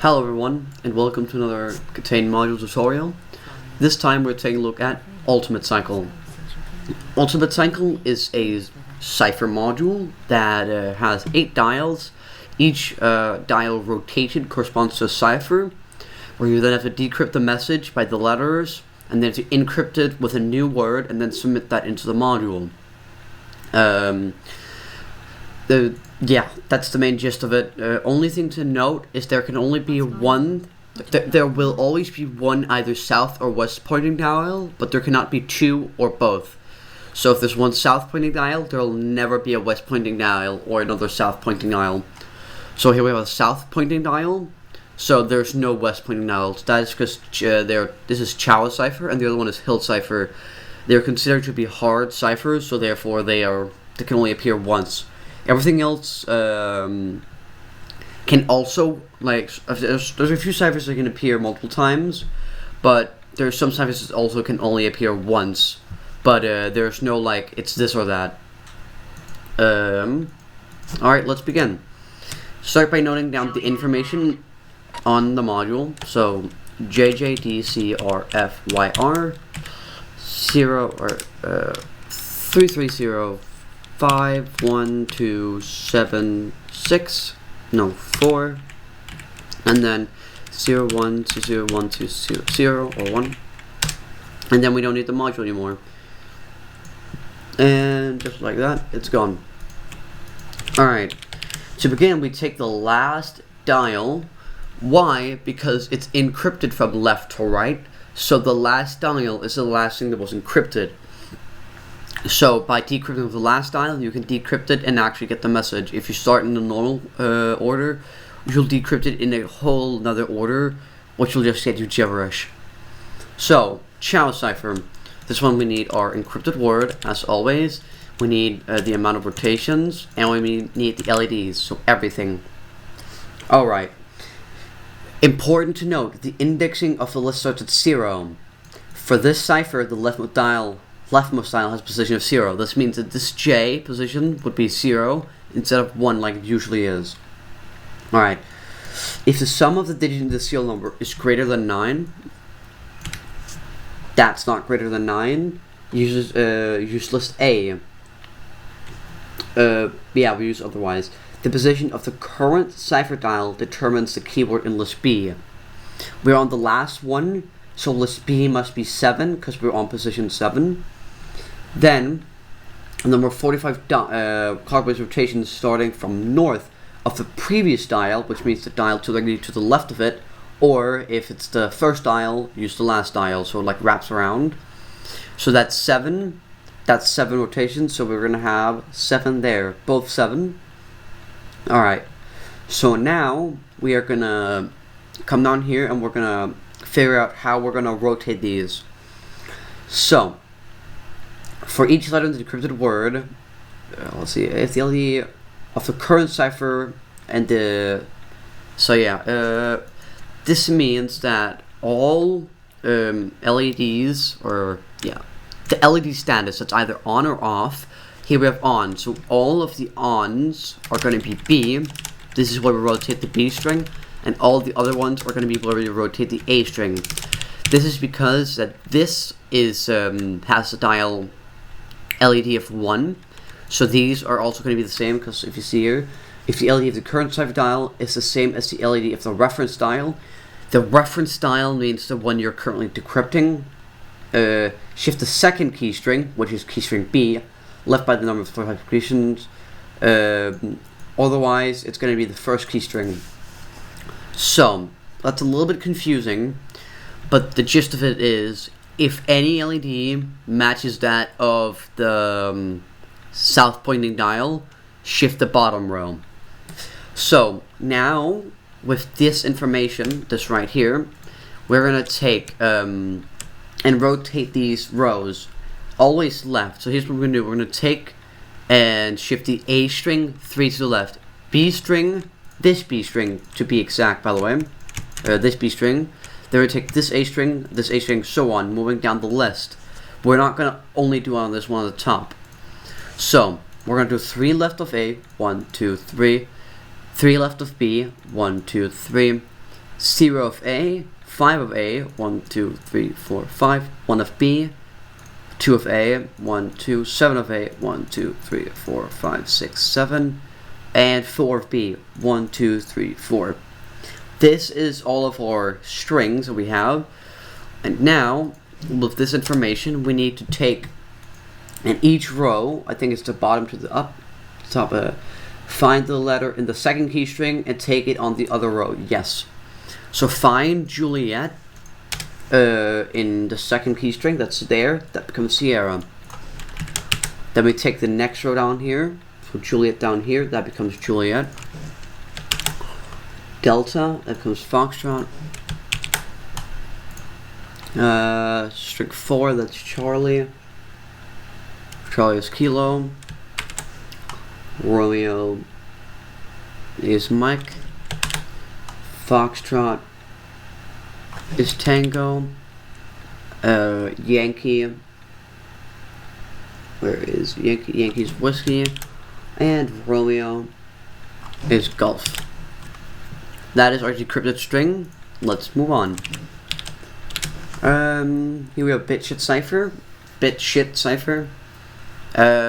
Hello everyone, and welcome to another KTaNE module tutorial. This time we're taking a look at Ultimate Cycle. Ultimate Cycle is a cipher module that has 8 dials. Each dial rotation corresponds to a cipher, where you then have to decrypt the message by the letters, and then to encrypt it with a new word, and then submit that into the module. Yeah, that's the main gist of it. Only thing to note is there can only be one. There will always be one either south or west pointing dial, but there cannot be two or both. So if there's one south pointing dial, there will never be a west pointing dial or another south pointing dial. So here we have a south pointing dial, so there's no west pointing dials. That is because this is Chow cipher and the other one is Hill cipher. They're considered to be hard ciphers, so therefore they can only appear once. Everything else can also, like, there's a few ciphers that can appear multiple times, but there's some ciphers that also can only appear once. But there's no, like, it's this or that. Alright, let's begin. Start by noting down the information on the module. So, JJDCRFYR 0 or 330 51276 no 4, and then 01201200 or 1, and then we don't need the module anymore, and just like that it's gone. Alright, to begin we take the last dial. Why? Because it's encrypted from left to right, so the last dial is the last thing that was encrypted. So by decrypting the last dial, you can decrypt it and actually get the message. If you start in the normal order, you'll decrypt it in a whole another order, which will just get you gibberish. So, Chow cipher. This one we need our encrypted word, as always. We need the amount of rotations, and we need the LEDs, so everything. Alright. Important to note, the indexing of the list starts at 0. For this cipher, the leftmost dial has a position of 0. This means that this J position would be 0 instead of 1 like it usually is. Alright. If the sum of the digits in the serial number is greater than 9, that's not greater than 9, use list A. Yeah, we use otherwise. The position of the current cipher dial determines the keyword in list B. We're on the last one, so list B must be 7 because we're on position 7. Then, number 45 clockwise rotations starting from north of the previous dial, which means the dial to the left of it, or if it's the first dial, use the last dial, so it like wraps around. So that's 7. That's 7 rotations, so we're going to have 7 there, both 7. Alright, so now we are going to come down here and we're going to figure out how we're going to rotate these. So, for each letter in the decrypted word, let's see, if the LED of the current cipher and the... So yeah, this means that all LEDs, or yeah, the LED status that's either on or off, here we have on, so all of the ons are going to be B. This is where we rotate the B string, and all the other ones are going to be where we rotate the A string. This is because that this is has a dial LED of 1, so these are also going to be the same, because if you see here, if the LED of the current cipher dial is the same as the LED of the reference dial means the one you're currently decrypting. Shift the second key string, which is key string B, left by the number of 45 completions. Otherwise, it's going to be the first key string. So, that's a little bit confusing, but the gist of it is, if any LED matches that of the south pointing dial, shift the bottom row. So, now, with this information, this right here, we're going to take and rotate these rows always left. So here's what we're going to do. We're going to take and shift the A string 3 to the left. B string, this B string to be exact, by the way, this B string. Then we take this A string, so on, moving down the list. We're not going to only do on this one at the top. So, we're going to do 3 left of A, 1, 2, 3. 3 left of B, 1, 2, 3. 0 of A, 5 of A, 1, 2, 3, 4, 5, 1 of B, 2 of A, 1, 2, 7 of A, 1, 2, 3, 4, 5, 6, 7, and 4 of B, 1, 2, 3, 4. This is all of our strings that we have, and now with this information we need to take in each row, I think it's the bottom to the top, find the letter in the second key string and take it on the other row. Yes. So find Juliet in the second key string, that's there, that becomes Sierra. Then we take the next row down here, so Juliet down here, that becomes Juliet. Delta, that becomes Foxtrot. String 4, that's Charlie. Charlie is Kilo. Romeo is Mike. Foxtrot is Tango. Yankee. Where is Yankee? Yankee's Whiskey. And Romeo is Golf. That is our decrypted string. Let's move on. Here we have Bitshit Cipher.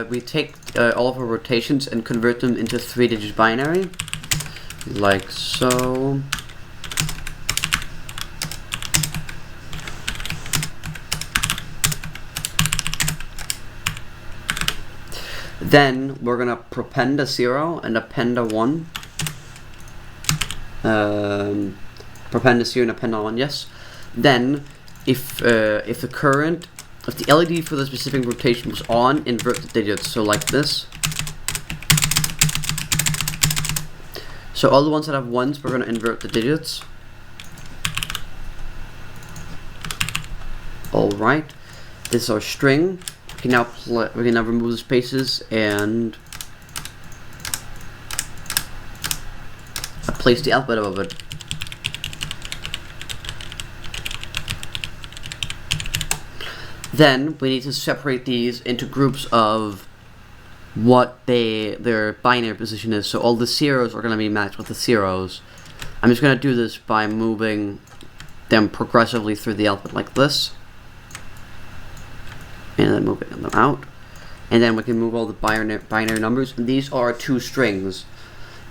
We take all of our rotations and convert them into 3-digit binary, like so. Then we're gonna prepend a 0 and append a 1. Prepend a 0 and append a 1. Yes. Then, if the LED for the specific rotation was on, invert the digits. So like this. So all the ones that have 1s, we're gonna invert the digits. All right. This is our string. We can now remove the spaces and place the alphabet above it. Then we need to separate these into groups of what their binary position is. So all the zeros are going to be matched with the zeros. I'm just going to do this by moving them progressively through the alphabet like this. And then moving them out. And then we can move all the binary numbers. And these are 2 strings.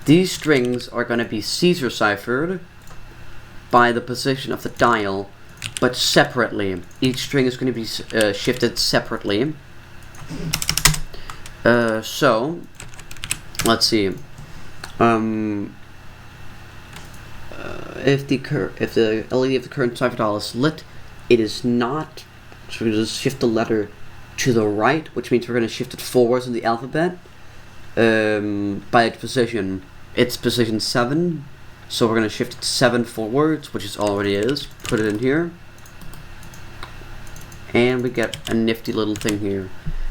These strings are going to be Caesar ciphered by the position of the dial, but separately. Each string is going to be shifted separately. So, let's see. If the LED of the current cipher dial is lit, it is not. So we just shift the letter to the right, which means we're going to shift it forwards in the alphabet by its position. It's position 7, so we're going to shift it 7 forwards, which it already is. Put it in here, and we get a nifty little thing here.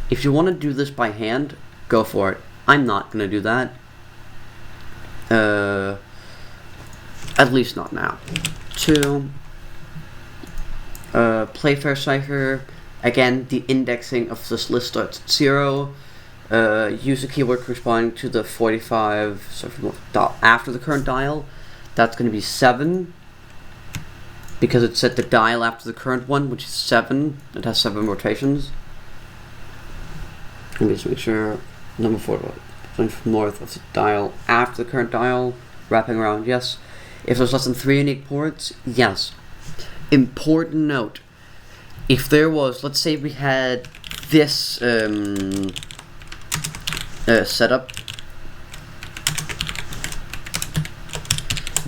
If you want to do this by hand, go for it. I'm not going to do that. At least not now. 2. Playfair cipher. Again, the indexing of this list starts at 0. Use the keyword corresponding to the 45, so after the current dial. That's going to be 7, because it set the dial after the current one, which is 7. It has 7 rotations. Let me just make sure. Number 4, north of the dial after the current dial, wrapping around, yes. If there's less than 3 unique ports, yes. Important note, if there was, let's say we had this setup,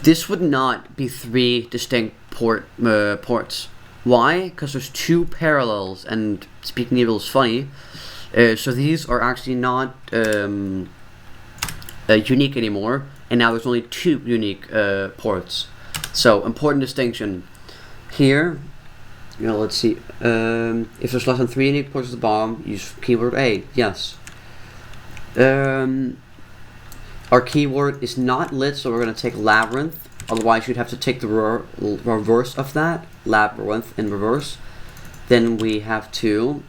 this would not be 3 distinct ports. Why? Because there's 2 parallels, and speaking evil is funny. So these are actually not unique anymore, and now there's only 2 unique ports. So important distinction here. Let's see. If there's less than 3 unique ports at the bottom, use keyword A. Yes. Our keyword is not lit, so we're going to take labyrinth. Otherwise, you'd have to take the reverse of that, labyrinth in reverse. Then we have to.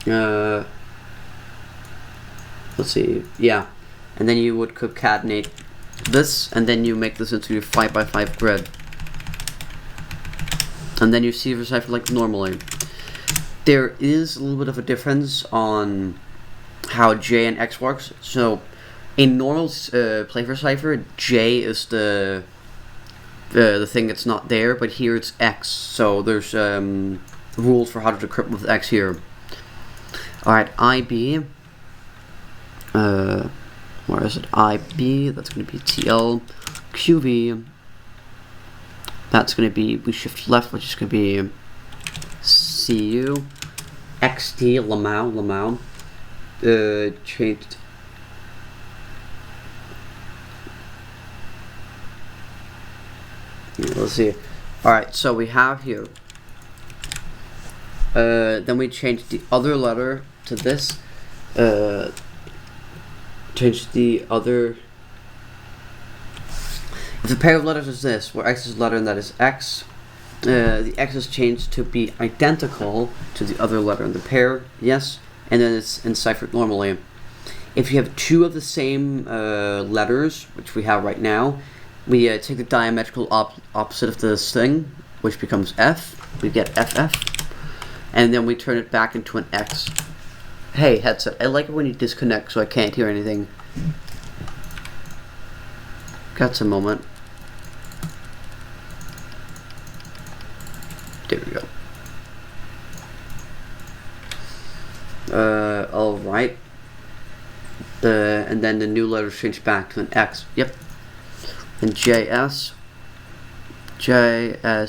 Let's see. Yeah, and then you would KTaNE this, and then you make this into a 5x5 grid. and then you see the cipher like normally. There is a little bit of a difference on how J and X works. So in normal player cipher, J is the thing that's not there, but here it's X. So there's rules for how to decrypt with X here. Alright, IB. Where is it? IB, that's going to be TL. QV, that's going to be, we shift left, which is going to be CU. XD, Lamau. Changed. Yeah, let's see. Alright, so we have here. Then we change the other letter to this. Change the other. If the pair of letters is this, where X is a letter and that is X, the X is changed to be identical to the other letter in the pair, yes, and then it's enciphered normally. If you have two of the same letters, which we have right now, we take the diametrical opposite of this thing, which becomes F, we get FF, and then we turn it back into an X. Hey, headset, I like it when you disconnect so I can't hear anything. Got a moment. There we go. Alright. And then the new letters change back to an X. Yep. And JS. JSPI.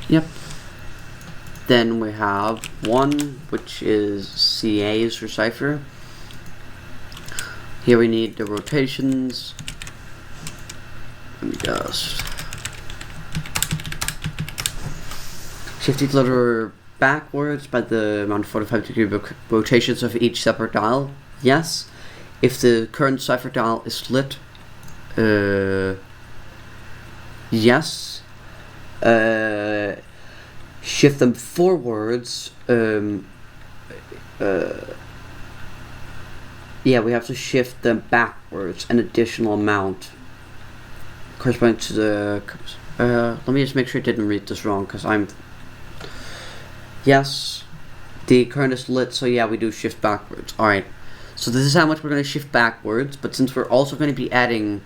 Yep. Then we have one, which is CA's for cipher. Here we need the rotations. Let me just shift each letter backwards by the amount of 45-degree rotations of each separate dial. Yes. If the current cipher dial is lit, yes. Shift them forwards. Yeah, we have to shift them backwards an additional amount corresponding to the. Let me just make sure I didn't read this wrong, because I'm. Yes, the current is lit, so yeah, we do shift backwards. Alright, so this is how much we're going to shift backwards, but since we're also going to be adding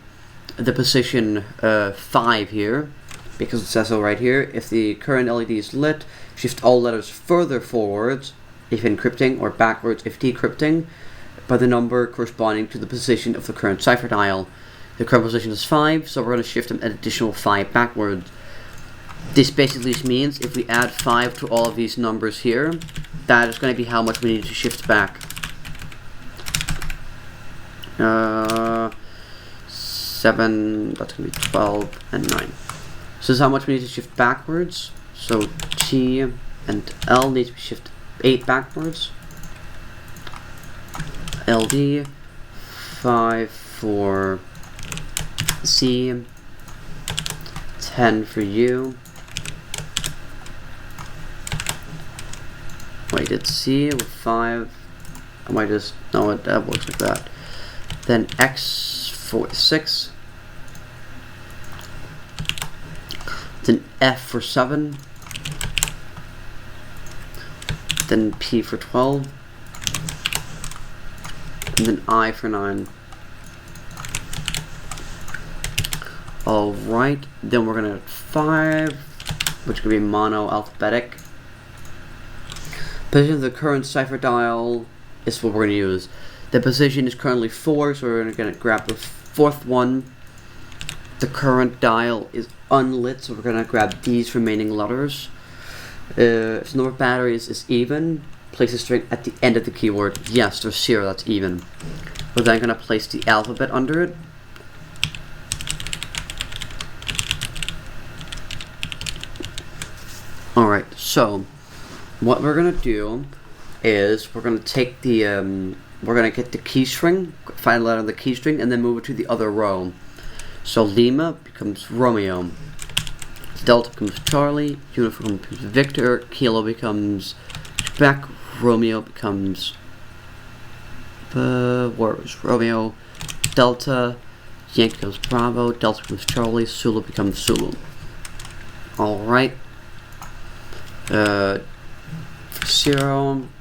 the position 5 here, because it says so right here, if the current LED is lit, shift all letters further forwards if encrypting, or backwards if decrypting, by the number corresponding to the position of the current cipher dial. The current position is 5, so we're going to shift an additional 5 backwards. This basically means if we add 5 to all of these numbers here, that is going to be how much we need to shift back. 7, that's going to be 12, and 9. So this is how much we need to shift backwards. So T and L need to be shifted 8 backwards. LD, 5 for C, 10 for U. Wait, it's C with 5. I might just, no, that works like that. Then X for 6. Then F for 7. Then P for 12. And then I for 9. Alright, then we're gonna 5, which could be mono alphabetic. Position of the current cipher dial is what we're gonna use. The position is currently 4, so we're gonna grab the 4th one. The current dial is unlit, so we're gonna grab these remaining letters. If the number of batteries is even, place a string at the end of the keyword. Yes, there's 0, that's even. We're then gonna place the alphabet under it. Alright, so what we're gonna do is we're gonna take the we're gonna get the key string, find a letter on the key string, and then move it to the other row. So Lima becomes Romeo, Delta becomes Charlie, Uniform becomes Victor, Kilo becomes Quebec, Romeo becomes where is Romeo, Delta, Yankee becomes Bravo, Delta becomes Charlie, Zulu becomes Zulu. Alright. 0,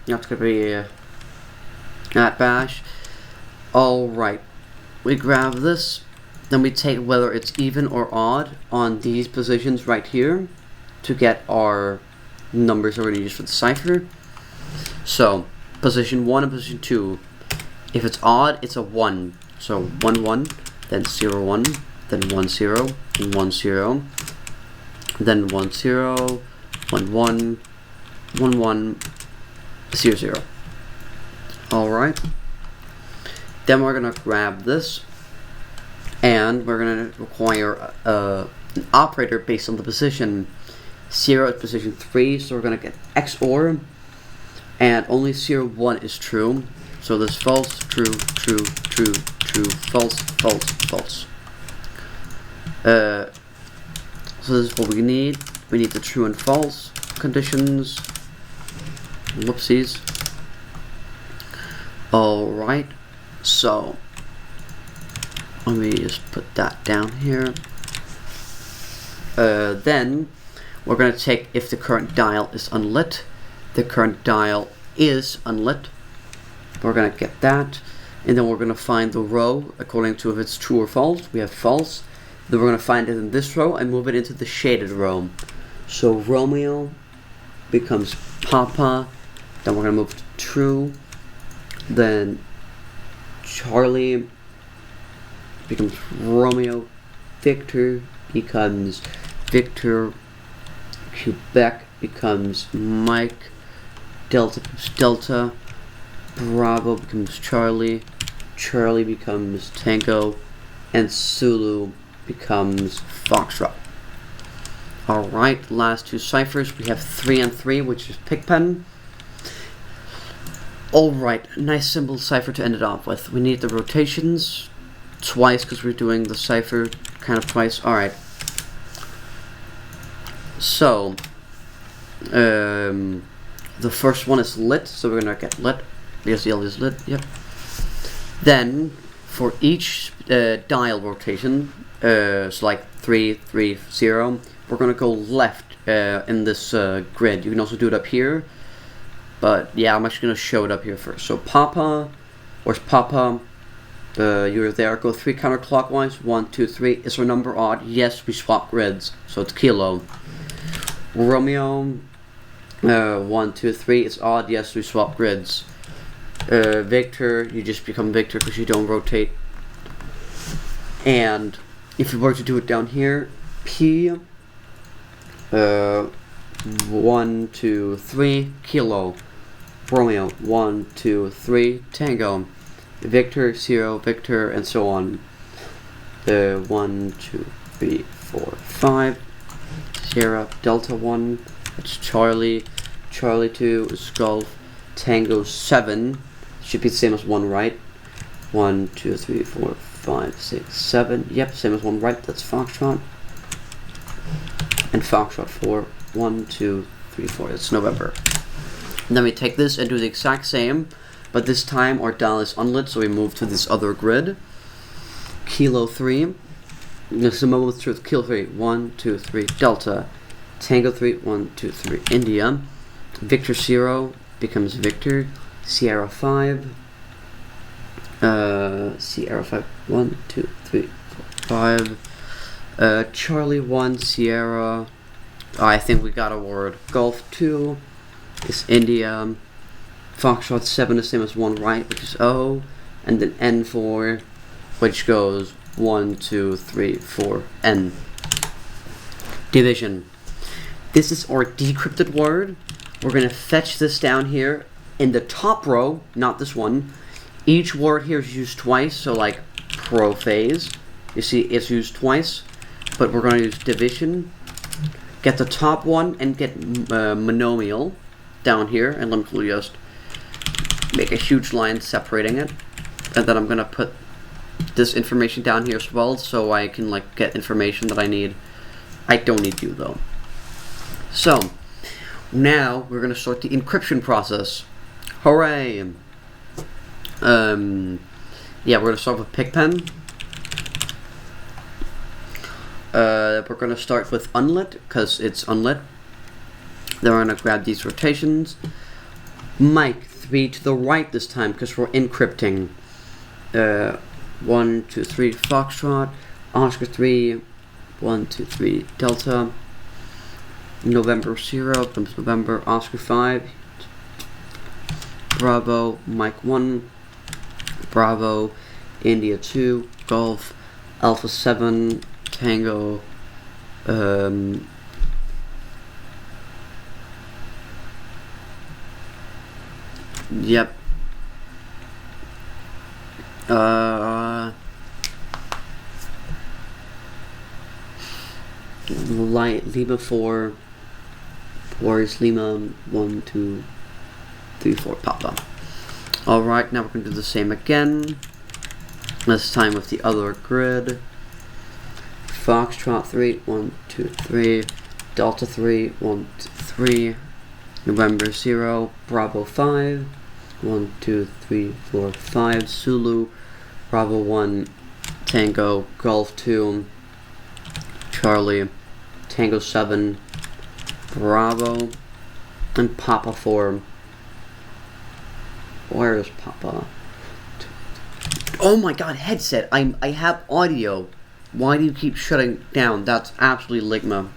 that's gonna be not bash. Alright. We grab this, then we take whether it's even or odd on these positions right here to get our numbers that we're gonna use for the cipher. So position 1 and position 2. If it's odd, it's a 1. So 1 1, then 0 1, then 1 0, then 1 0, then 1 0, 1 1, 1 1, 0 0. Alright. Then we're gonna grab this and we're gonna require an operator based on the position. 0 is position 3, so we're gonna get XOR, and only 0 1 is true. So this false, true, true, true, true, false, false, false. So this is what we need. We need the true and false conditions. Whoopsies. Alright, so let me just put that down here. Then we're going to take if the current dial is unlit. The current dial is unlit. We're going to get that, and then we're going to find the row according to if it's true or false. We have false. Then we're going to find it in this row and move it into the shaded row. So Romeo becomes Papa. Then we're going to move to true. Then Charlie becomes Romeo. Victor becomes Victor. Quebec becomes Mike. Delta becomes Delta. Bravo becomes Charlie. Charlie becomes Tango. And Zulu becomes Foxtrot. Alright, last two ciphers. We have 3 and 3, which is Pigpen. Alright, nice simple cipher to end it off with. We need the rotations twice because we're doing the cipher kind of twice. Alright. So, the first one is lit, so we're gonna get lit because the L is lit. Yep. Then, for each dial rotation, so like 3, 3, 0, we're gonna go left in this grid. You can also do it up here, but yeah, I'm actually gonna show it up here first. So Papa, where's Papa? You're there. Go 3 counterclockwise. 1, 2, 3. Is our number odd? Yes, we swap grids, so it's Kilo. Romeo, 1, 2, 3. It's odd. Yes, we swap grids. Victor, you just become Victor because you don't rotate. And if you were to do it down here, P, 1, 2, 3, Kilo. Romeo, 1, 2, 3, Tango. Victor, 0, Victor, and so on. 1, 2, 3, 4, 5. Sierra, Delta 1, that's Charlie. Charlie 2 is Golf. Tango 7 should be the same as 1 right. 1, 2, 3, 4, 5, 6, 7. Yep, same as 1 right. That's Foxtrot. And Foxtrot 4. 1, 2, 3, 4. It's November. And then we take this and do the exact same, but this time our dial is unlit, so we move to this other grid. Kilo 3. This is with truth. Kilo 3. 1, 2, 3. Delta. Tango 3. 1, 2, 3. India. Victor 0 becomes Victor. Sierra 5. Sierra 5. 1, 2, 3, 4, 5. Charlie 1. Sierra. I think we got a word. Golf 2 is India. Foxtrot 7 is the same as 1 right, which is O. And then N4, which goes 1, 2, 3, 4, N. Division. This is our decrypted word. We're going to fetch this down here in the top row, not this one. Each word here is used twice, so like prophase. You see, it's used twice, but we're going to use division. Get the top one and get monomial down here, and let me just make a huge line separating it. And then I'm going to put this information down here as well, so I can like get information that I need. I don't need you though. So now we're going to start the encryption process. Hooray! Yeah, we're going to start with Pigpen. we're going to start with unlit, because it's unlit. Then we're going to grab these rotations. Mike, 3 to the right this time, because we're encrypting. 1, 2, 3, Foxtrot. Oscar 3, 1, 2, 3, Delta. November 0 becomes November. Oscar 5. Bravo, Mike 1. Bravo, India 2. Golf, Alpha 7. Tango. Yep. Lima 4. Warriors Lima 1, 2, 3, 4. Papa. Alright, now we're going to do the same again. This time with the other grid. Foxtrot 3, 1, 2, 3. Delta 3, 1, 2, 3. November 0. Bravo 5. 1, 2, 3, 4, 5. Zulu. Bravo 1. Tango. Golf 2. Charlie. Tango 7. Bravo. And Papa 4. Where is Papa? Oh my god, headset. I have audio. Why do you keep shutting down? That's absolutely Ligma.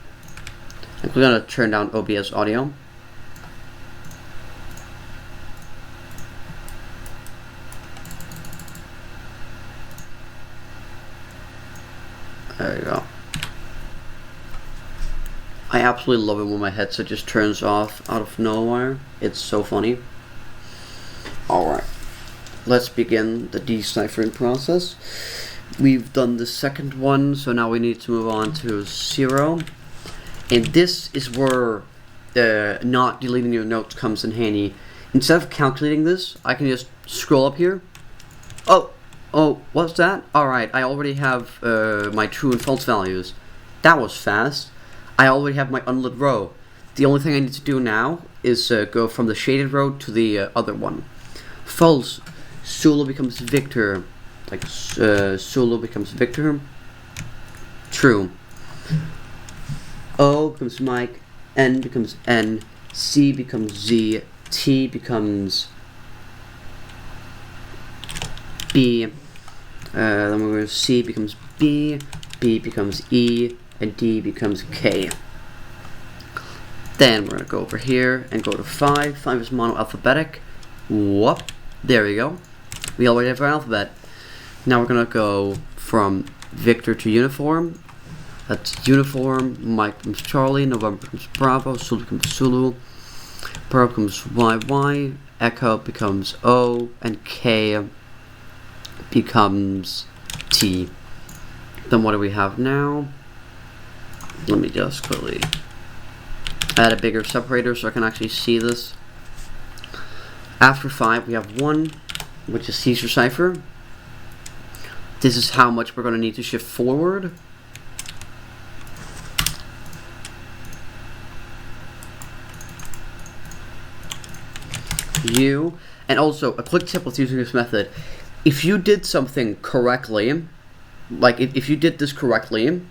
We're gonna turn down OBS audio. There you go. I absolutely love it when my headset just turns off out of nowhere. It's so funny. Alright. Let's begin the deciphering process. We've done the second one, so now we need to move on to 0. And this is where not deleting your notes comes in handy. Instead of calculating this, I can just scroll up here. Oh, what's that? Alright, I already have my true and false values. That was fast. I already have my unlit row. The only thing I need to do now is go from the shaded row to the other one. False. Solo becomes Victor. Like, Solo becomes Victor. True. O becomes Mike. N becomes N. C becomes Z. T becomes B. Then we're going to C becomes B. B becomes E. And D becomes K. Then we're going to go over here and go to 5. 5 is monoalphabetic. Whoop. There we go. We already have our alphabet. Now we're going to go from Victor to uniform. That's uniform. Mike becomes Charlie. November becomes Bravo. Zulu becomes Zulu. Bravo becomes YY. Echo becomes O. And K becomes T. Then what do we have now? Let me just quickly add a bigger separator so I can actually see this. After 5, we have 1, which is Caesar cipher. This is how much we're going to need to shift forward. U. And also, a quick tip with using this method. If you did something correctly, like if you did this correctly,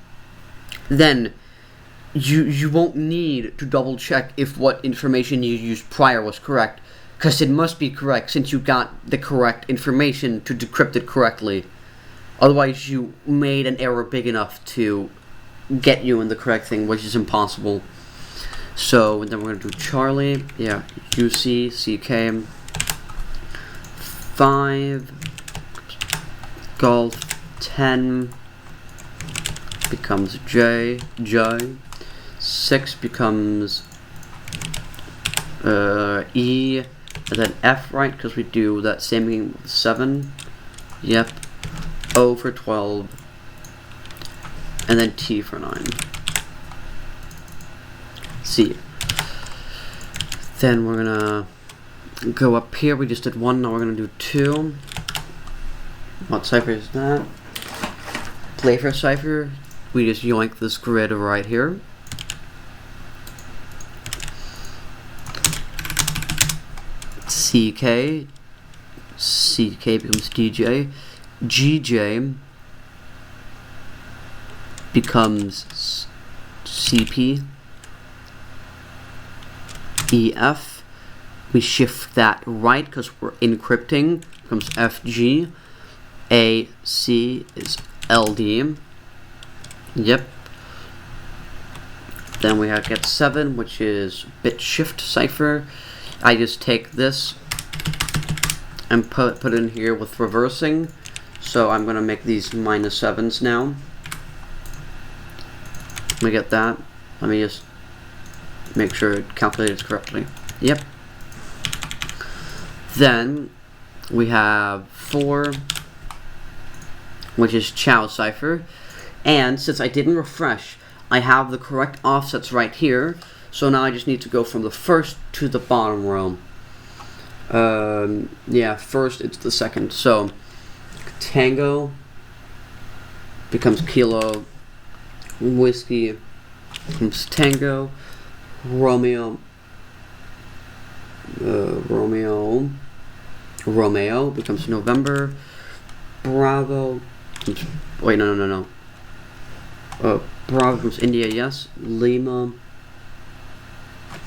then you won't need to double check if what information you used prior was correct, because it must be correct since you got the correct information to decrypt it correctly. Otherwise you made an error big enough to get you in the correct thing, which is impossible. So then we're going to do Charlie, yeah, UC, CK, 5, Golf, 10, becomes J, 6 becomes E, and then F, right, because we do that same thing with 7, yep, O for 12, and then T for 9. C. Then we're gonna go up here, we just did 1, now we're gonna do 2. What cipher is that? Playfair cipher. We just yoink this grid right here. CK. CK becomes DJ. GJ. becomes CP. EF. We shift that right because we're encrypting. Becomes FG. AC is LD. Yep. Then we have get 7, which is bit shift cipher. I just take this and put in here with reversing. So I'm gonna make these -7s now. We get that. Let me just make sure it calculates correctly. Yep. Then we have 4, which is chow cipher. And since I didn't refresh, I have the correct offsets right here. So now I just need to go from the first to the bottom row. Yeah, first it's the second. So Tango becomes Kilo. Whiskey becomes Tango. Romeo becomes November. Bravo becomes, wait, no. Bravo becomes India, yes. Lima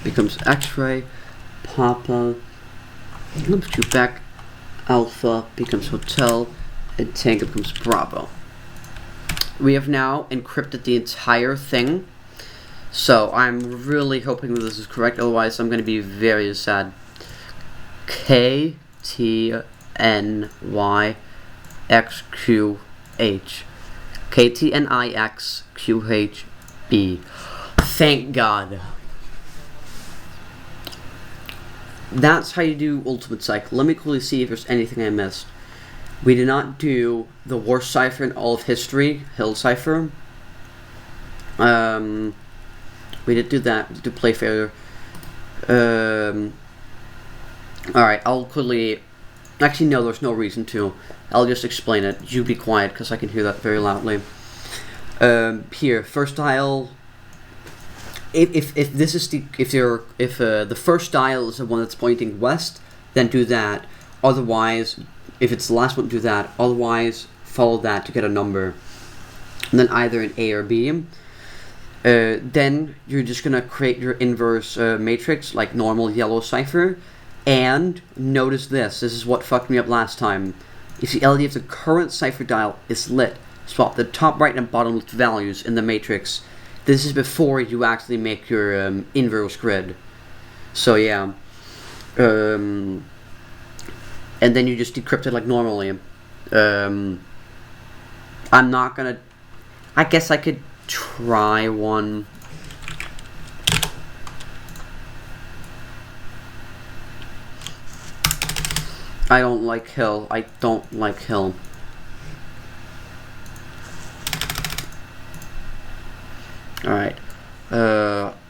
becomes X-ray. Papa becomes Quebec. Alpha becomes Hotel. And Tango becomes Bravo. We have now encrypted the entire thing. So I'm really hoping that this is correct, otherwise I'm going to be very sad. KTNYXQH. KTNIXQHB. Thank God. That's how you do Ultimate Cycle. Let me quickly see if there's anything I missed. We did not do the worst cipher in all of history, Hill cipher. We did do that. We did do play failure. Alright, I'll quickly... Actually, no, there's no reason to. I'll just explain it. You be quiet, because I can hear that very loudly. Here, first dial. If this is the the first dial is the one that's pointing west, then do that. Otherwise, if it's the last one, do that. Otherwise, follow that to get a number, and then either an A or B. Then you're just gonna create your inverse matrix like normal yellow cipher. And notice this. This is what fucked me up last time. If the LED of the current cipher dial is lit, swap the top right and bottom left values in the matrix. This is before you actually make your inverse grid. So yeah. And then you just decrypt it like normally. I'm not gonna... I guess I could try one. I don't like Hill. I don't like Hill. Alright.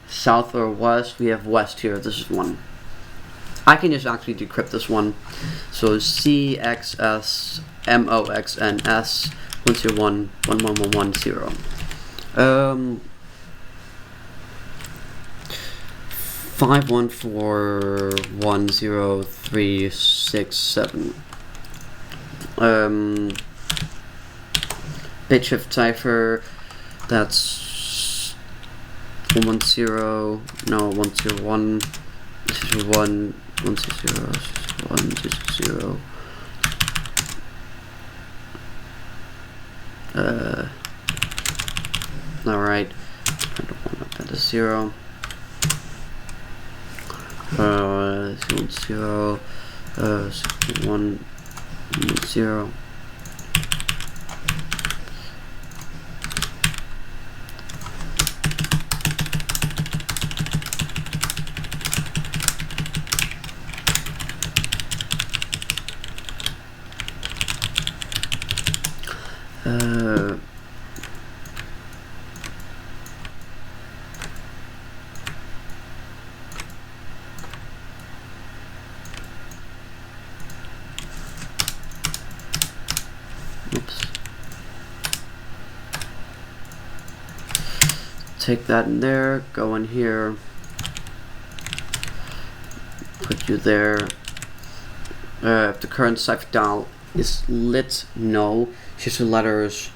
South or west? We have west here. This is one. I can just actually decrypt this one. So CXS MOXNS 101 1110. 5141037. Bit shift cipher. That's 110. No, 101. 1 160 160. Alright. I don't want that to 0. 0 1 0. Oops. Take that in there, go in here, put you there. If the current cipher dial is lit, no. Just the letters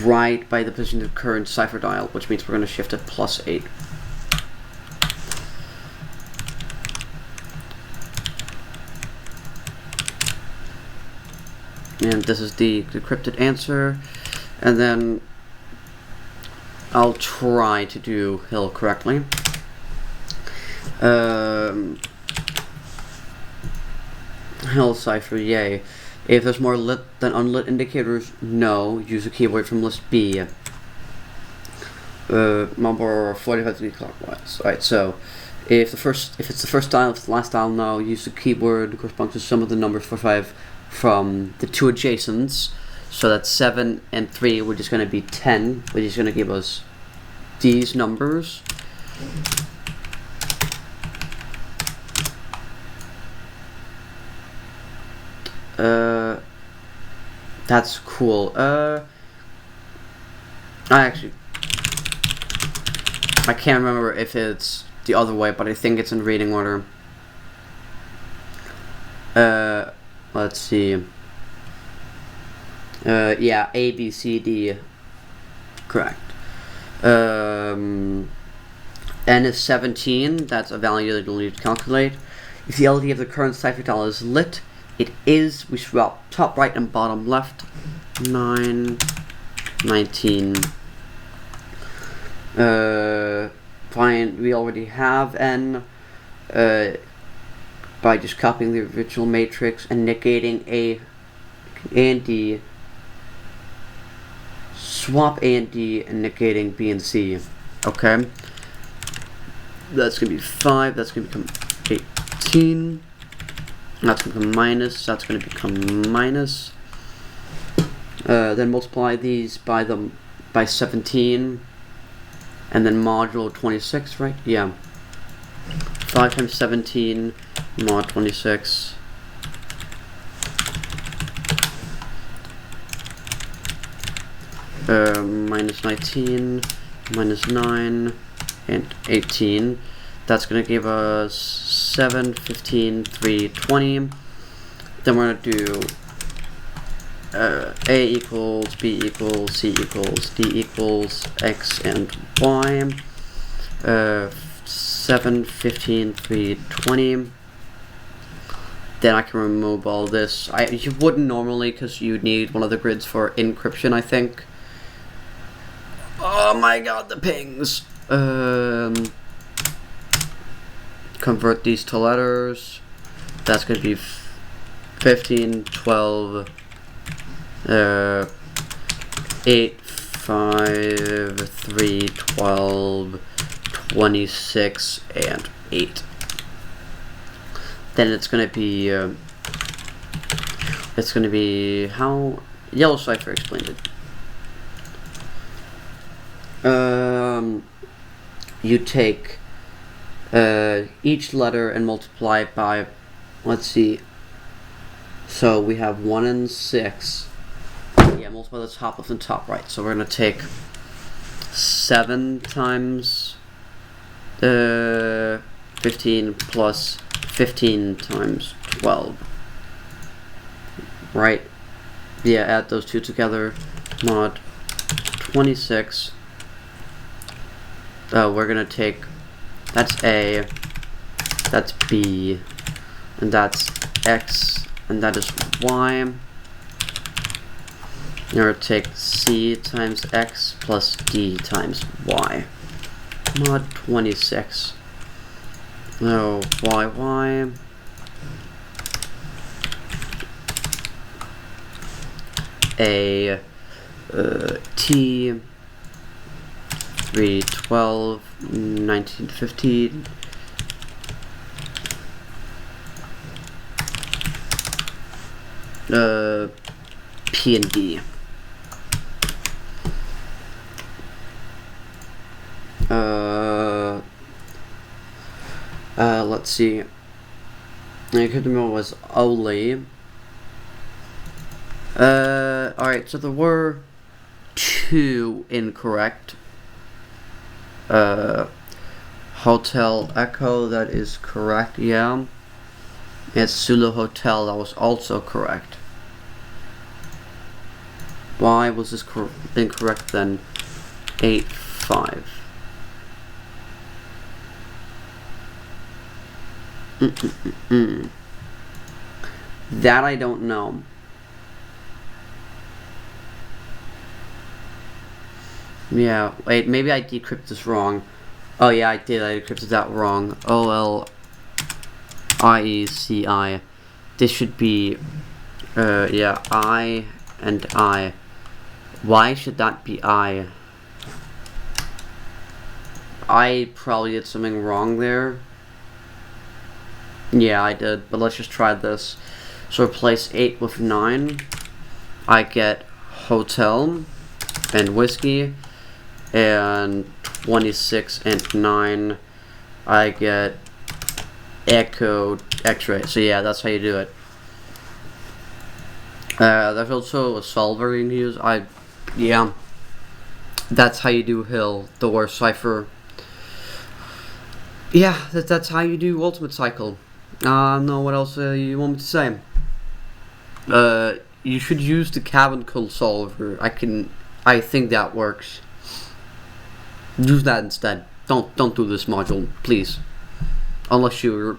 right by the position of the current cipher dial, which means we're going to shift it +8. And this is the decrypted answer, and then I'll try to do hill correctly. Hill cipher, yay. If there's more lit than unlit indicators, no. Use a keyboard from list B. Number 45 degrees clockwise. Alright, so if it's the first dial, if it's the last dial, no. Use the keyboard that corresponds to some of the numbers 45 from the two adjacents. So that's 7 and 3, which is going to be 10, which is going to give us these numbers. That's cool. I can't remember if it's the other way, but I think it's in reading order. Let's see. Yeah, A, B, C, D. Correct. N is 17. That's a value that you'll need to calculate. If the LED of the current cipher dial is lit, it is, we swap top right and bottom left. 9, 19. Fine, we already have N by just copying the original matrix and negating A and D. Swap A and D and negating B and C. Okay. That's going to be 5. That's going to become 18. That's going to become minus. That's going to become minus. Then multiply these by 17. And then modulo 26, right? Yeah. 5 times 17 mod 26. Minus 19, minus 9, and 18. That's going to give us 7, 15, 3, 20. Then we're going to do A equals, B equals, C equals, D equals, X and Y. 7, 15, 3, 20. Then I can remove all this. You wouldn't normally because you'd need one of the grids for encryption, I think. Oh my god, the pings! Convert these to letters. That's going to be 15, 12, 8, 5, 3, 12, 26, and 8. Then it's going to be how Yellow Cipher explained it. You take each letter and multiply it by, let's see, so we have 1 and 6. Yeah, multiply the top left and top right. So we're going to take 7 times 15 plus 15 times 12. Right? Yeah, add those two together. Mod 26. We're going to take, that's A, that's B, and that's X, and that is Y. Now we're going to take C times X plus D times Y. Mod 26. No, Y. A, T, 3, 12, 19, 15. P and D. Let's see. The cryptomill was Oli. Alright, so there were 2 incorrect. Hotel Echo, that is correct, yeah. It's Zulu Hotel, that was also correct. Why was this incorrect then? 8, 5. That I don't know. Yeah, wait, maybe I decrypted this wrong. Oh yeah, I did. I decrypted that wrong. OLIECI. This should be, yeah, I and I. Why should that be I? I probably did something wrong there. Yeah, I did, but let's just try this. So replace 8 with 9. I get hotel and whiskey, and 26 and 9. I get echo x-ray. So yeah, that's how you do it. There's also a solver you can use. Yeah, that's how you do Hill, the worst cipher. Yeah, that's how you do Ultimate Cycle. I don't know what else you want me to say. You should use the cabin code solver. I think that works. Use that instead. Don't do this module, please. Unless you're